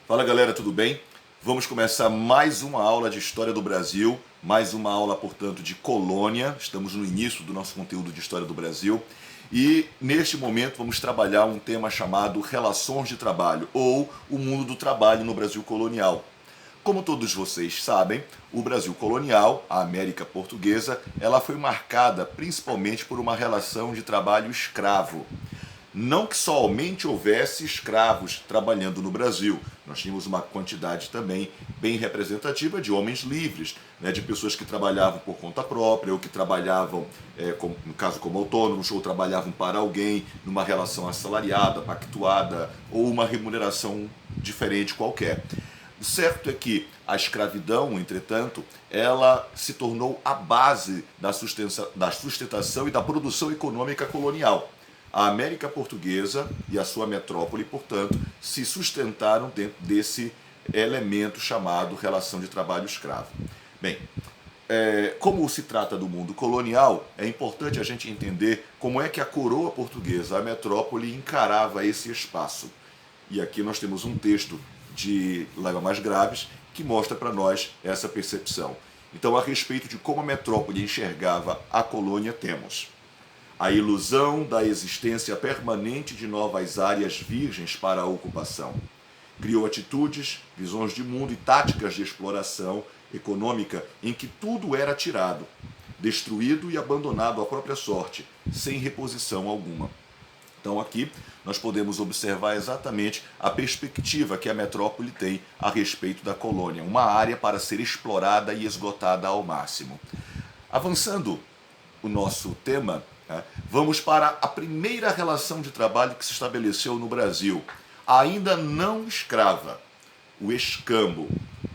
Fala galera, tudo bem? Vamos começar mais uma aula de História do Brasil, mais uma aula, portanto, de colônia. Estamos no início do nosso conteúdo de História do Brasil e neste momento vamos trabalhar um tema chamado Relações de Trabalho ou o mundo do trabalho no Brasil colonial. Como todos vocês sabem, o Brasil colonial, a América Portuguesa, ela foi marcada principalmente por uma relação de trabalho escravo. Não que somente houvesse escravos trabalhando no Brasil, nós tínhamos uma quantidade também bem representativa de homens livres, né, de pessoas que trabalhavam por conta própria ou que trabalhavam, no caso como autônomos, ou trabalhavam para alguém numa relação assalariada, pactuada ou uma remuneração diferente qualquer. O certo é que a escravidão, entretanto, ela se tornou a base da sustentação e da produção econômica colonial. A América Portuguesa e a sua metrópole, portanto, se sustentaram dentro desse elemento chamado relação de trabalho escravo. Bem, como se trata do mundo colonial, é importante a gente entender como é que a coroa portuguesa, a metrópole, encarava esse espaço. E aqui nós temos um texto de Léva Mais Graves que mostra para nós essa percepção. Então, a respeito de como a metrópole enxergava a colônia, temos a ilusão da existência permanente de novas áreas virgens para a ocupação. Criou atitudes, visões de mundo e táticas de exploração econômica em que tudo era tirado, destruído e abandonado à própria sorte, sem reposição alguma. Então aqui nós podemos observar exatamente a perspectiva que a metrópole tem a respeito da colônia, uma área para ser explorada e esgotada ao máximo. Avançando o nosso tema, vamos para a primeira relação de trabalho que se estabeleceu no Brasil, ainda não escrava, o escambo.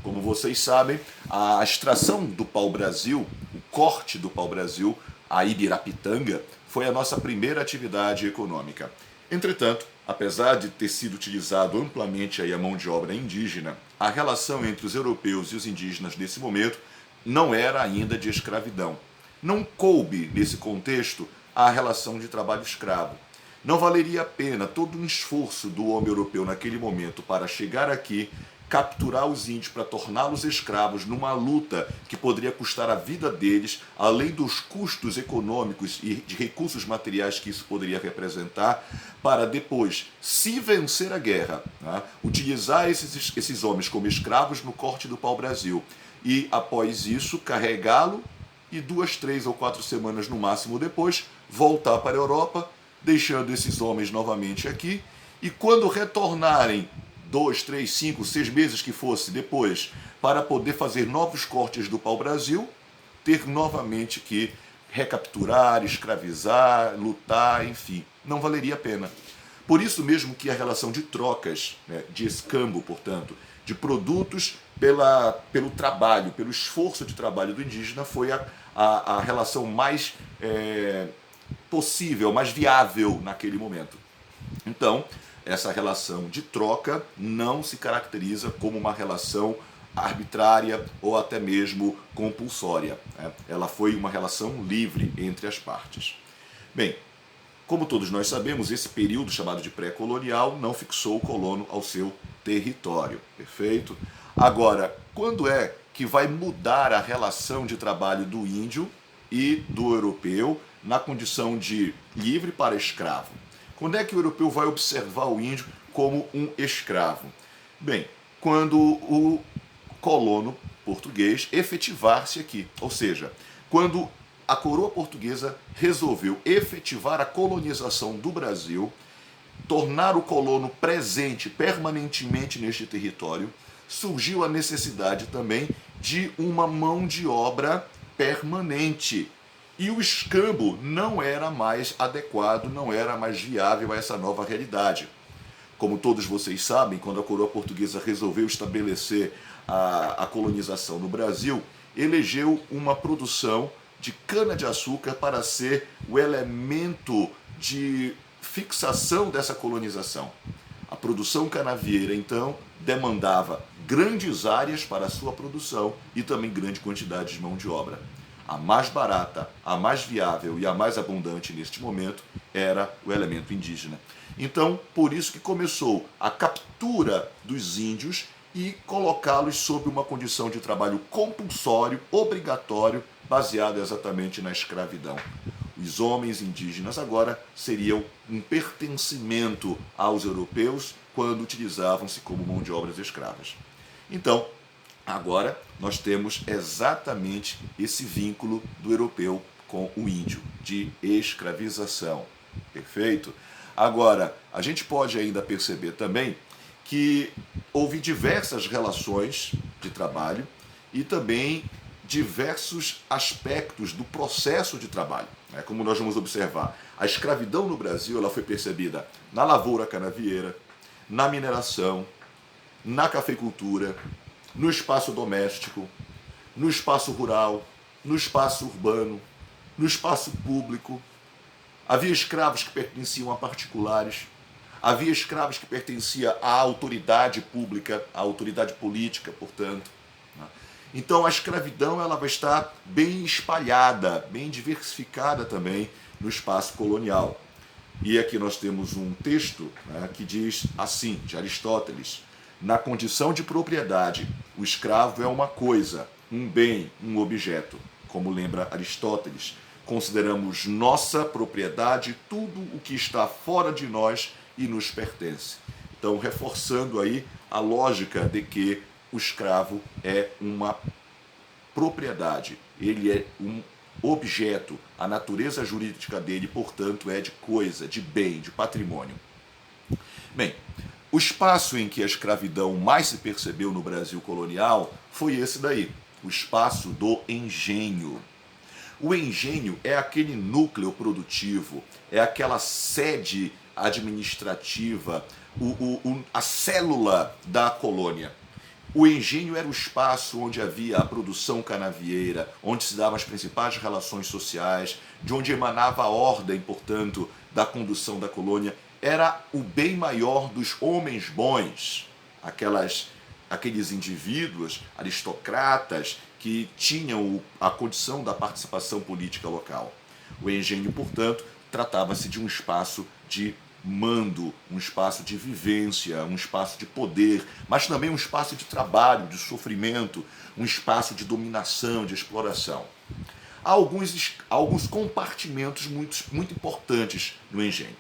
Como vocês sabem, a extração do pau-brasil, o corte do pau-brasil, a ibirapitanga, foi a nossa primeira atividade econômica. Entretanto, apesar de ter sido utilizado amplamente a mão de obra indígena, a relação entre os europeus e os indígenas nesse momento não era ainda de escravidão. Não coube, nesse contexto, a relação de trabalho escravo. Não valeria a pena todo um esforço do homem europeu naquele momento para chegar aqui, capturar os índios para torná-los escravos numa luta que poderia custar a vida deles, além dos custos econômicos e de recursos materiais que isso poderia representar, para depois, se vencer a guerra, utilizar esses homens como escravos no corte do pau-brasil e, após isso, carregá-lo e 2, 3 ou 4 semanas no máximo depois, voltar para a Europa, deixando esses homens novamente aqui, e quando retornarem 2, 3, 5, 6 meses que fosse depois, para poder fazer novos cortes do pau-brasil, ter novamente que recapturar, escravizar, lutar, enfim, não valeria a pena. Por isso mesmo que a relação de trocas, de escambo, portanto, de produtos pelo trabalho, pelo esforço de trabalho do indígena, foi a relação mais possível, mais viável naquele momento. Então, essa relação de troca não se caracteriza como uma relação arbitrária ou até mesmo compulsória. Ela foi uma relação livre entre as partes. Bem, como todos nós sabemos, esse período chamado de pré-colonial não fixou o colono ao seu território, perfeito? Agora, quando é que vai mudar a relação de trabalho do índio e do europeu na condição de livre para escravo? Quando é que o europeu vai observar o índio como um escravo? Bem, quando o colono português efetivar-se aqui, ou seja, quando a coroa portuguesa resolveu efetivar a colonização do Brasil, tornar o colono presente permanentemente neste território, surgiu a necessidade também de uma mão de obra permanente. E o escambo não era mais adequado, não era mais viável a essa nova realidade. Como todos vocês sabem, quando a coroa portuguesa resolveu estabelecer a colonização no Brasil, elegeu uma produção de cana-de-açúcar para ser o elemento de fixação dessa colonização. A produção canavieira, então, demandava grandes áreas para a sua produção e também grande quantidade de mão de obra. A mais barata, a mais viável e a mais abundante neste momento era o elemento indígena. Então, por isso que começou a captura dos índios e colocá-los sob uma condição de trabalho compulsório, obrigatório, baseado exatamente na escravidão. Os homens indígenas agora seriam um pertencimento aos europeus quando utilizavam-se como mão de obras escravas. Então, agora nós temos exatamente esse vínculo do europeu com o índio, de escravização. Perfeito? Agora, a gente pode ainda perceber também que houve diversas relações de trabalho e também diversos aspectos do processo de trabalho. Como nós vamos observar, a escravidão no Brasil ela foi percebida na lavoura canavieira, na mineração, na cafeicultura, no espaço doméstico, no espaço rural, no espaço urbano, no espaço público. Havia escravos que pertenciam a particulares, havia escravos que pertenciam à autoridade pública, à autoridade política, portanto. Então a escravidão ela vai estar bem espalhada, bem diversificada também no espaço colonial. E aqui nós temos um texto que diz assim, de Aristóteles: na condição de propriedade, o escravo é uma coisa, um bem, um objeto. Como lembra Aristóteles, consideramos nossa propriedade tudo o que está fora de nós e nos pertence. Então, reforçando aí a lógica de que o escravo é uma propriedade, ele é um objeto, a natureza jurídica dele, portanto, é de coisa, de bem, de patrimônio. Bem, o espaço em que a escravidão mais se percebeu no Brasil colonial foi esse daí, o espaço do engenho. O engenho é aquele núcleo produtivo, é aquela sede administrativa, a célula da colônia. O engenho era o espaço onde havia a produção canavieira, onde se davam as principais relações sociais, de onde emanava a ordem, portanto, da condução da colônia. Era o bem maior dos homens bons, aqueles indivíduos aristocratas que tinham a condição da participação política local. O engenho, portanto, tratava-se de um espaço de mando, um espaço de vivência, um espaço de poder, mas também um espaço de trabalho, de sofrimento, um espaço de dominação, de exploração. Há alguns compartimentos muito importantes no engenho.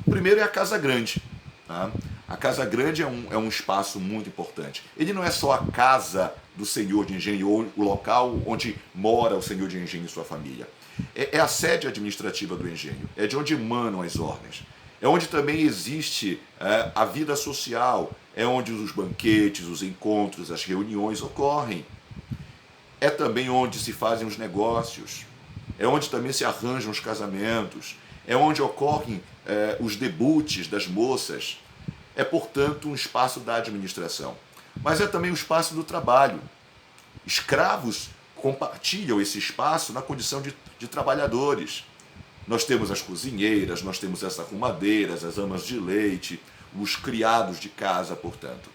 O primeiro é a Casa Grande. Tá? A Casa Grande é um espaço muito importante. Ele não é só a casa do senhor de engenho, ou o local onde mora o senhor de engenho e sua família. É a sede administrativa do engenho, é de onde emanam as ordens. É onde também existe a vida social, é onde os banquetes, os encontros, as reuniões ocorrem. É também onde se fazem os negócios, é onde também se arranjam os casamentos, é onde ocorrem os debuts das moças. É, portanto, um espaço da administração. Mas é também um espaço do trabalho. Escravos compartilham esse espaço na condição de trabalhadores. Nós temos as cozinheiras, nós temos as arrumadeiras, as amas de leite, os criados de casa, portanto.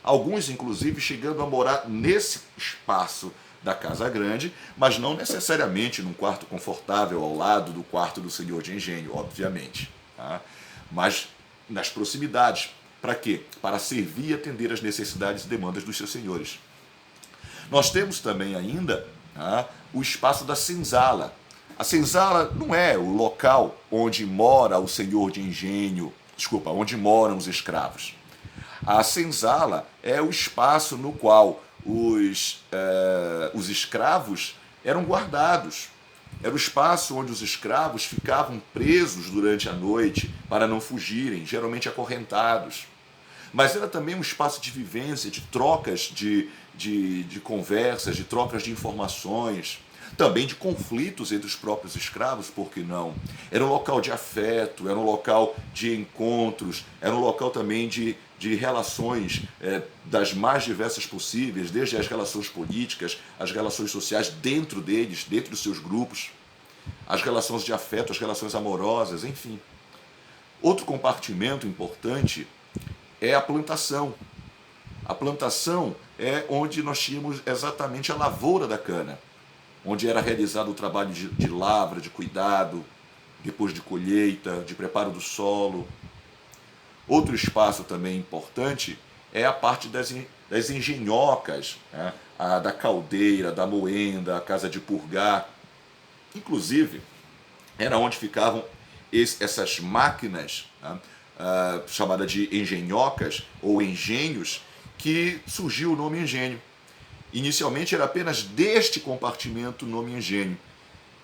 Alguns, inclusive, chegando a morar nesse espaço da Casa Grande, mas não necessariamente num quarto confortável ao lado do quarto do senhor de engenho, obviamente. Tá? Mas nas proximidades. Para quê? Para servir e atender às necessidades e demandas dos seus senhores. Nós temos também ainda o espaço da senzala. A senzala não é o local onde mora o senhor de engenho, onde moram os escravos. A senzala é o espaço no qual os escravos eram guardados. Era o espaço onde os escravos ficavam presos durante a noite para não fugirem, geralmente acorrentados. Mas era também um espaço de vivência, de trocas de conversas, de trocas de informações, também de conflitos entre os próprios escravos, por que não? Era um local de afeto, era um local de encontros, era um local também de relações das mais diversas possíveis, desde as relações políticas, as relações sociais dentro deles, dentro dos seus grupos, as relações de afeto, as relações amorosas, enfim. Outro compartimento importante é a plantação. A plantação é onde nós tínhamos exatamente a lavoura da cana, onde era realizado o trabalho de lavra, de cuidado, depois de colheita, de preparo do solo. Outro espaço também importante é a parte das engenhocas, né? Da caldeira, da moenda, a casa de purgar. Inclusive, era onde ficavam essas máquinas, né? Chamada de engenhocas ou engenhos, que surgiu o nome engenho. Inicialmente era apenas deste compartimento o nome engenho,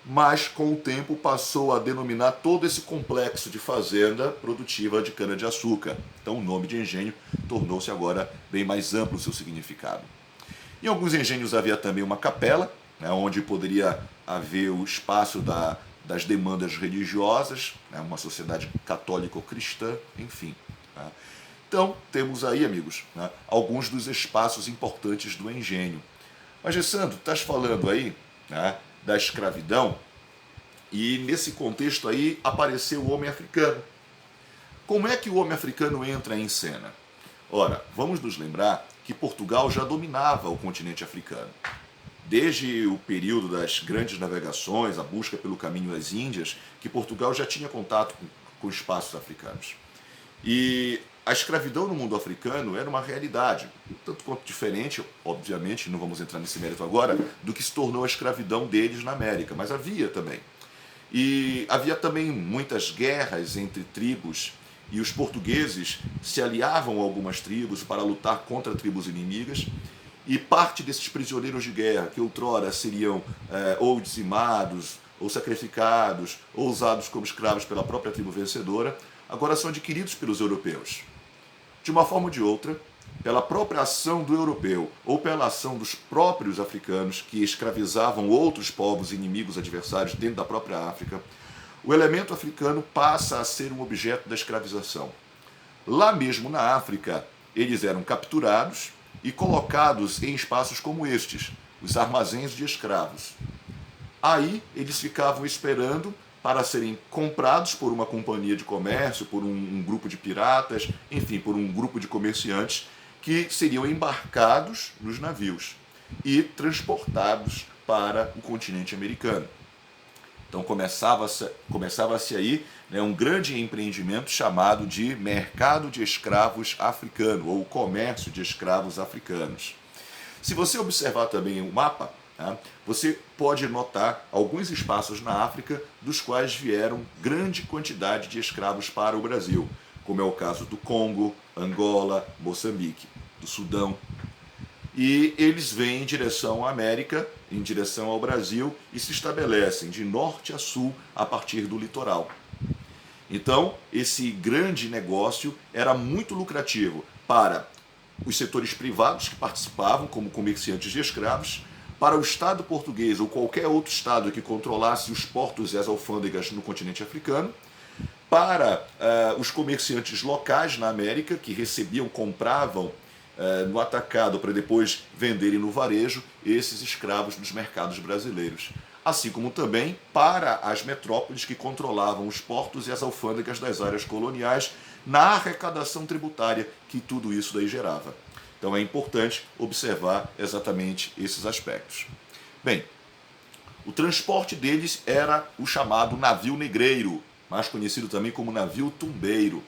mas com o tempo passou a denominar todo esse complexo de fazenda produtiva de cana-de-açúcar. Então o nome de engenho tornou-se agora bem mais amplo o seu significado. Em alguns engenhos havia também uma capela, né, onde poderia haver o espaço das demandas religiosas, né, uma sociedade católico-cristã, enfim. Né. Então, temos aí, amigos, né, alguns dos espaços importantes do engenho. Mas, Gessandro, estás falando aí, né, da escravidão, e nesse contexto aí apareceu o homem africano. Como é que o homem africano entra em cena? Ora, vamos nos lembrar que Portugal já dominava o continente africano. Desde o período das grandes navegações, a busca pelo caminho das Índias, que Portugal já tinha contato com espaços africanos. E a escravidão no mundo africano era uma realidade, tanto quanto diferente, obviamente, não vamos entrar nesse mérito agora, do que se tornou a escravidão deles na América, mas havia também. E havia também muitas guerras entre tribos, e os portugueses se aliavam a algumas tribos para lutar contra tribos inimigas, e parte desses prisioneiros de guerra, que outrora seriam ou dizimados, ou sacrificados, ou usados como escravos pela própria tribo vencedora, agora são adquiridos pelos europeus. De uma forma ou de outra, pela própria ação do europeu, ou pela ação dos próprios africanos, que escravizavam outros povos inimigos adversários dentro da própria África, o elemento africano passa a ser um objeto da escravização. Lá mesmo na África, eles eram capturados e colocados em espaços como estes, os armazéns de escravos. Aí eles ficavam esperando para serem comprados por uma companhia de comércio, por um grupo de piratas, enfim, por um grupo de comerciantes que seriam embarcados nos navios e transportados para o continente americano. Então começava-se aí, né, um grande empreendimento chamado de mercado de escravos africano, ou comércio de escravos africanos. Se você observar também o mapa, tá, você pode notar alguns espaços na África dos quais vieram grande quantidade de escravos para o Brasil, como é o caso do Congo, Angola, Moçambique, do Sudão. E eles vêm em direção à América, em direção ao Brasil, e se estabelecem de norte a sul a partir do litoral. Então, esse grande negócio era muito lucrativo para os setores privados que participavam como comerciantes de escravos, para o Estado português ou qualquer outro Estado que controlasse os portos e as alfândegas no continente africano, para os comerciantes locais na América, que recebiam, compravam no atacado para depois venderem no varejo esses escravos nos mercados brasileiros. Assim como também para as metrópoles que controlavam os portos e as alfândegas das áreas coloniais na arrecadação tributária que tudo isso daí gerava. Então é importante observar exatamente esses aspectos. Bem, o transporte deles era o chamado navio negreiro, mais conhecido também como navio tumbeiro.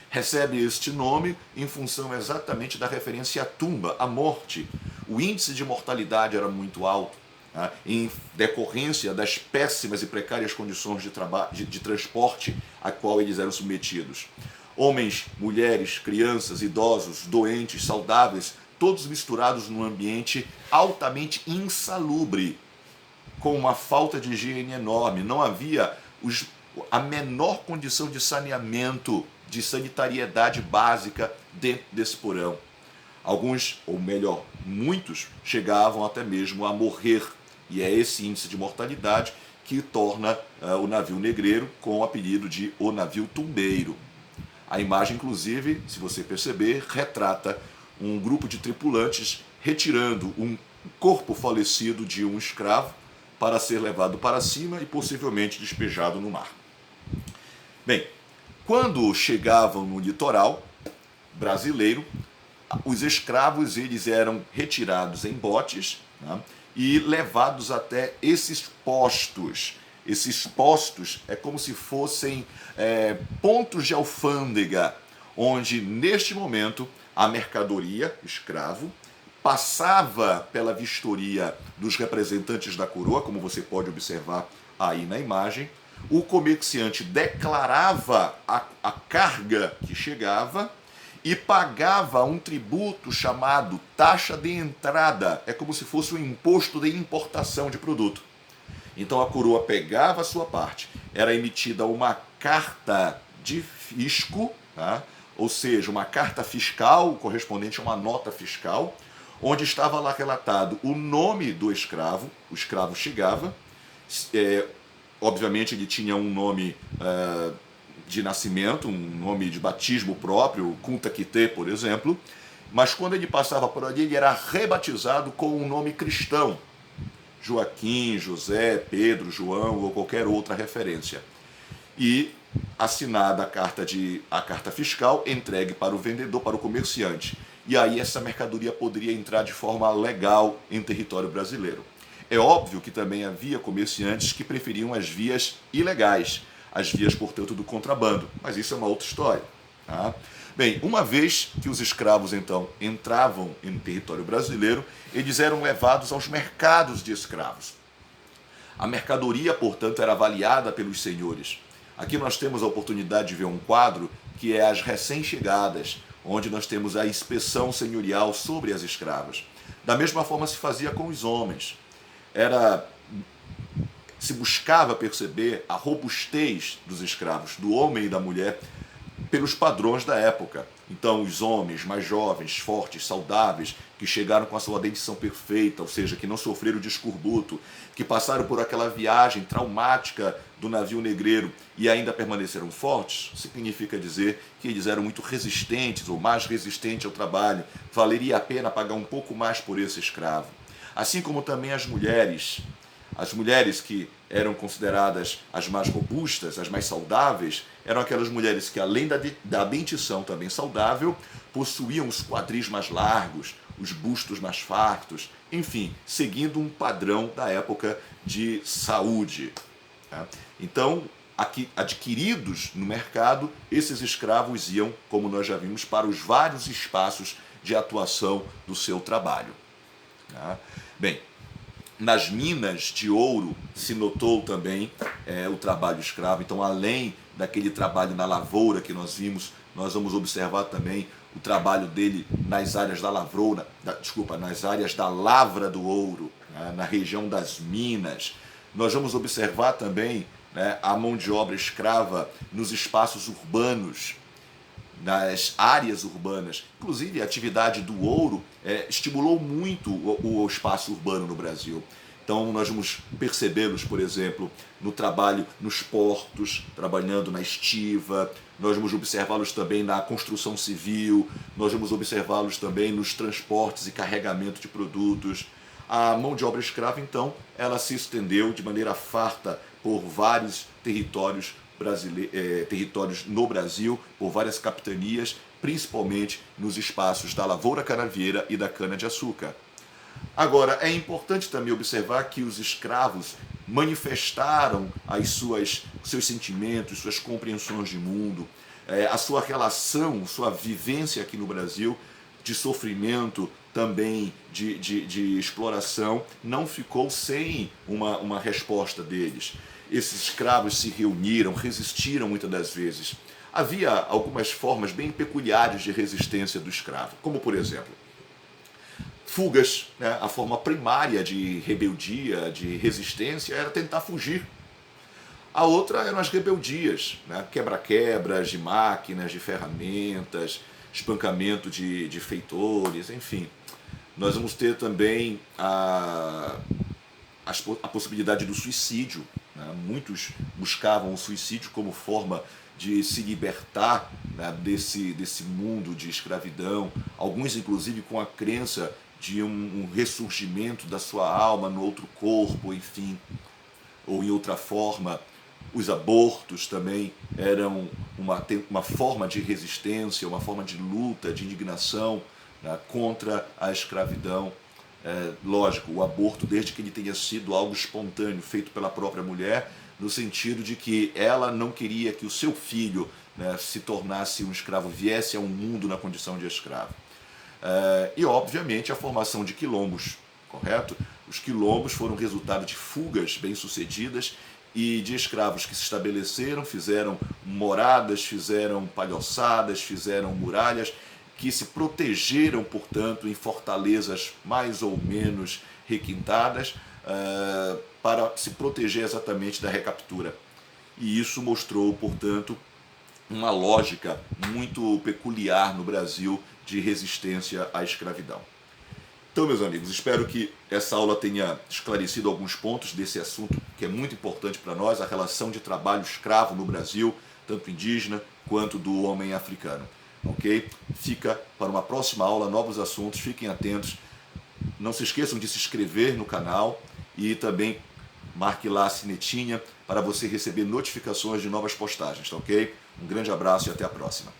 Recebe este nome em função exatamente da referência à tumba, à morte. O índice de mortalidade era muito alto, né, em decorrência das péssimas e precárias condições de transporte a qual eles eram submetidos. Homens, mulheres, crianças, idosos, doentes, saudáveis, todos misturados num ambiente altamente insalubre, com uma falta de higiene enorme. Não havia a menor condição de saneamento, de sanitariedade básica dentro desse porão. Alguns, ou melhor, muitos, chegavam até mesmo a morrer. E é esse índice de mortalidade que torna o navio negreiro com o apelido de o navio tumbeiro. A imagem, inclusive, se você perceber, retrata um grupo de tripulantes retirando um corpo falecido de um escravo para ser levado para cima e possivelmente despejado no mar. Bem, quando chegavam no litoral brasileiro, os escravos eles eram retirados em botes, né, e levados até esses postos. Esses postos é como se fossem pontos de alfândega, onde neste momento a mercadoria, escravo, passava pela vistoria dos representantes da coroa, como você pode observar aí na imagem. O comerciante declarava a carga que chegava e pagava um tributo chamado taxa de entrada. É como se fosse um imposto de importação de produto. Então a coroa pegava a sua parte, era emitida uma carta de fisco, tá? Ou seja, uma carta fiscal correspondente a uma nota fiscal, onde estava lá relatado o nome do escravo. O escravo chegava, obviamente ele tinha um nome de nascimento, um nome de batismo próprio, Kunta Kinte, por exemplo, mas quando ele passava por ali, ele era rebatizado com um nome cristão, Joaquim, José, Pedro, João ou qualquer outra referência. E assinada a carta fiscal, entregue para o vendedor, para o comerciante. E aí essa mercadoria poderia entrar de forma legal em território brasileiro. É óbvio que também havia comerciantes que preferiam as vias ilegais, as vias, portanto, do contrabando, mas isso é uma outra história. Tá? Bem, uma vez que os escravos, então, entravam em território brasileiro, eles eram levados aos mercados de escravos. A mercadoria, portanto, era avaliada pelos senhores. Aqui nós temos a oportunidade de ver um quadro que é as recém-chegadas, onde nós temos a inspeção senhorial sobre as escravas. Da mesma forma se fazia com os homens. Se buscava perceber a robustez dos escravos, do homem e da mulher, pelos padrões da época. Então, os homens mais jovens, fortes, saudáveis, que chegaram com a sua dentição perfeita, ou seja, que não sofreram de escorbuto, que passaram por aquela viagem traumática do navio negreiro e ainda permaneceram fortes, significa dizer que eles eram muito resistentes ou mais resistentes ao trabalho. Valeria a pena pagar um pouco mais por esse escravo. Assim como também as mulheres que eram consideradas as mais robustas, as mais saudáveis, eram aquelas mulheres que, além da dentição também saudável, possuíam os quadris mais largos, os bustos mais fartos, enfim, seguindo um padrão da época de saúde. Tá? Então, adquiridos no mercado, esses escravos iam, como nós já vimos, para os vários espaços de atuação do seu trabalho. Tá? Bem, nas minas de ouro se notou também o trabalho escravo. Então, além daquele trabalho na lavoura que nós vimos, nós vamos observar também o trabalho dele nas áreas nas áreas da lavra do ouro, né, na região das minas. Nós vamos observar também, né, a mão de obra escrava nos espaços urbanos, nas áreas urbanas. Inclusive, a atividade do ouro estimulou muito o espaço urbano no Brasil. Então, nós vamos percebê-los, por exemplo, no trabalho nos portos, trabalhando na estiva, nós vamos observá-los também na construção civil, nós vamos observá-los também nos transportes e carregamento de produtos. A mão de obra escrava, então, ela se estendeu de maneira farta por vários territórios no Brasil, por várias capitanias, principalmente nos espaços da lavoura canavieira e da cana-de-açúcar. Agora, é importante também observar que os escravos manifestaram seus sentimentos, suas compreensões de mundo, a sua relação, sua vivência aqui no Brasil, de sofrimento, também de exploração, não ficou sem uma resposta deles. Esses escravos se reuniram, resistiram muitas das vezes. Havia algumas formas bem peculiares de resistência do escravo, como por exemplo, fugas, né? A forma primária de rebeldia, de resistência, era tentar fugir. A outra eram as rebeldias, né? Quebra-quebras de máquinas, de ferramentas, espancamento de feitores, enfim. Nós vamos ter também a possibilidade do suicídio. Né? Muitos buscavam o suicídio como forma de se libertar, né, desse mundo de escravidão, alguns inclusive com a crença de um ressurgimento da sua alma no outro corpo, enfim, ou em outra forma. Os abortos também eram uma forma de resistência, uma forma de luta, de indignação, né, contra a escravidão. Lógico, o aborto, desde que ele tenha sido algo espontâneo, feito pela própria mulher, no sentido de que ela não queria que o seu filho né, se tornasse um escravo, viesse a um mundo na condição de escravo. E, obviamente, a formação de quilombos, correto? Os quilombos foram resultado de fugas bem-sucedidas e de escravos que se estabeleceram, fizeram moradas, fizeram palhoçadas, fizeram muralhas, que se protegeram, portanto, em fortalezas mais ou menos requintadas, para se proteger exatamente da recaptura. E isso mostrou, portanto, uma lógica muito peculiar no Brasil de resistência à escravidão. Então, meus amigos, espero que essa aula tenha esclarecido alguns pontos desse assunto que é muito importante para nós, a relação de trabalho escravo no Brasil, tanto indígena quanto do homem africano. Ok? Fica para uma próxima aula, novos assuntos, fiquem atentos. Não se esqueçam de se inscrever no canal e também marque lá a sinetinha para você receber notificações de novas postagens, tá ok? Um grande abraço e até a próxima.